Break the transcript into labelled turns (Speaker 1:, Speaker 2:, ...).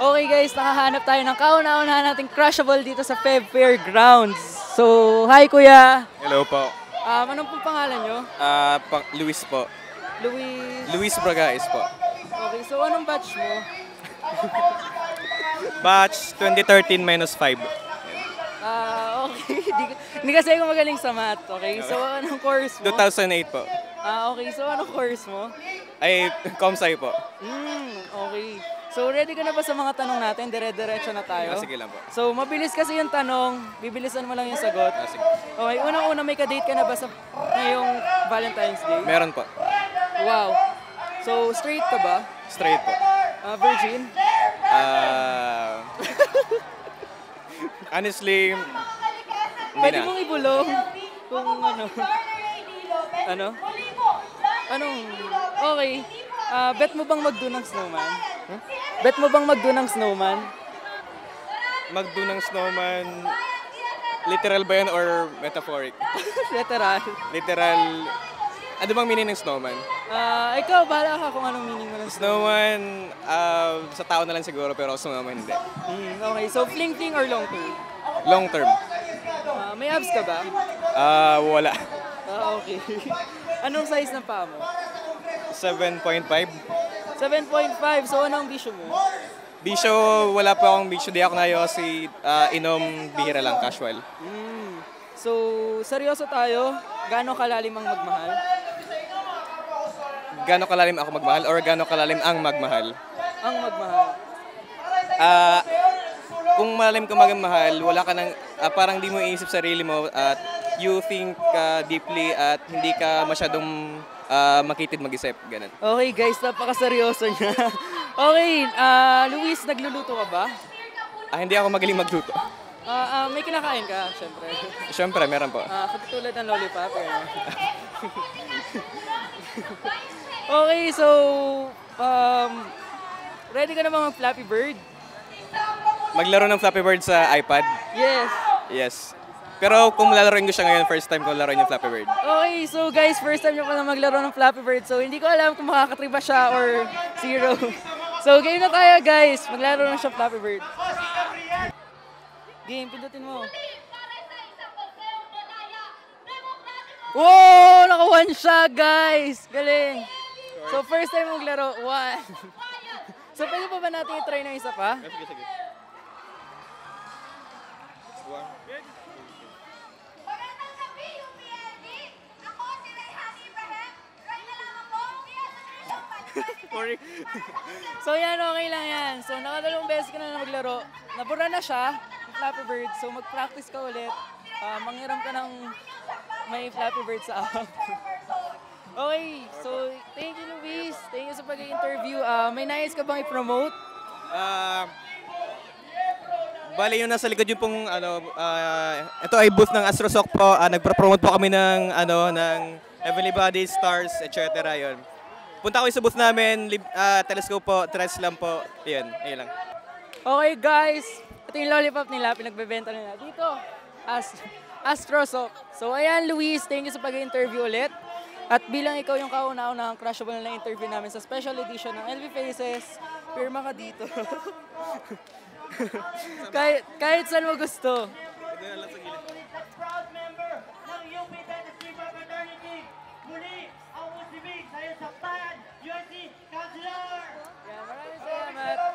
Speaker 1: Okay guys, nakahanap tayo ng kauna-unahan nating crushable dito sa Feb Fairgrounds. So, hi kuya!
Speaker 2: Hello po.
Speaker 1: Anong pong pangalan nyo?
Speaker 2: Luis po.
Speaker 1: Luis.
Speaker 2: Luis Bragais po.
Speaker 1: Okay, so anong batch mo?
Speaker 2: Batch 2013-5.
Speaker 1: Okay. Hindi kasi ako magaling sa math, okay? So, anong course mo?
Speaker 2: 2008 po.
Speaker 1: Okay. So, anong course mo?
Speaker 2: Ay, Comsci po.
Speaker 1: Okay. So, ready ka na ba sa mga tanong natin? Dire-diretso na tayo.
Speaker 2: Sige lang po.
Speaker 1: So, mabilis kasi yung tanong. Bibilisan mo lang yung sagot.
Speaker 2: Sige.
Speaker 1: Okay, unang-una may ka-date ka na ba sa ngayong Valentine's Day?
Speaker 2: Meron po.
Speaker 1: Wow. So, straight ka ba?
Speaker 2: Straight po.
Speaker 1: Virgin?
Speaker 2: Honestly, hindi
Speaker 1: Pwede
Speaker 2: na.
Speaker 1: mong ibulong kung ano. Ano? Anong? Okay. Bet mo bang magdo ng snowman? Bet mo bang magdo ng snowman?
Speaker 2: Magdo ng snowman, literal ba yun or metaphoric?
Speaker 1: Literal.
Speaker 2: Literal, ano bang meaning ng snowman?
Speaker 1: Ikaw, bahala ka kung anong meaning mo ng snowman.
Speaker 2: Snowman, sa tao na lang siguro pero snowman hindi.
Speaker 1: Okay, so fling-fling or long term?
Speaker 2: Long term.
Speaker 1: May abs ka ba?
Speaker 2: Wala.
Speaker 1: Okay. Anong size ng paa mo?
Speaker 2: 7.5.
Speaker 1: 7.5. So, anong bisyo mo?
Speaker 2: Bisyo, wala pa akong bisyo. Di ako nayosi, inom, bihira lang, casual.
Speaker 1: So, seryoso tayo. Gaano kalalim ang magmahal?
Speaker 2: Gano'ng kalalim ako magmahal or gano'ng kalalim ang magmahal?
Speaker 1: Ang magmahal.
Speaker 2: Kung malalim ka magmahal, wala ka nang, parang di mo iisip sarili mo at you think deeply at hindi ka masyadong makitid mag-isip. Ganun.
Speaker 1: Okay guys, napakaseryoso niya. Okay, Luis, nagluluto ka ba?
Speaker 2: Hindi ako magaling magluto.
Speaker 1: May kinakain ka, syempre.
Speaker 2: Siyempre, meron po.
Speaker 1: Katulad ng lollipop. Okay, so, ready ka na ba mag-Flappy Bird?
Speaker 2: Maglaro ng Flappy Bird sa iPad?
Speaker 1: Yes.
Speaker 2: Yes. Pero kung lalaroin ko siya ngayon, first time ko laruin yung Flappy Bird.
Speaker 1: Okay, so guys, first time niyo pala maglaro ng Flappy Bird. So, hindi ko alam kung makakatriba siya or zero. So, game na tayo guys. Maglaro na siya Flappy Bird. Game, pindutin mo. Wow! Naka-1 siya guys! Galing! So, first time maglaro, 1. So, pwede pa ba natin i-try na isa pa?
Speaker 2: Sige, sige.
Speaker 1: Sorry. So yan, okay lang yan. So nakadalawang beses ka na maglaro. Nabura na siya, yung Flappy Bird. So mag-practice ka ulit. Manghiram ka ng may Flappy Bird sa app. Okay, so thank you Luis. Thank you sa pag-interview. May nais ka bang i-promote?
Speaker 2: Bale yung nasa likod yung pong ito ay booth ng AstroSoc po. Nagpro-promote po kami ng ng Heavenly Bodies, Stars, etc. Yon. Punta kayo sa booth namin, telescope po, tres lang po. Ayun lang.
Speaker 1: Okay guys, ito yung lollipop nila, pinagbebenta nila dito. AstroSoc. So ayan Luis, thank you sa pag-interview ulit. At bilang ikaw yung kauna-unahang crushable na interview namin sa special edition ng LV Faces, pirma ka dito. kahit saan mo gusto.
Speaker 3: Proud member ng UP Dynasty Fraternity. Muli, ang musibig sa iyong saktayan, USC Counselor!
Speaker 1: Maraming salamat.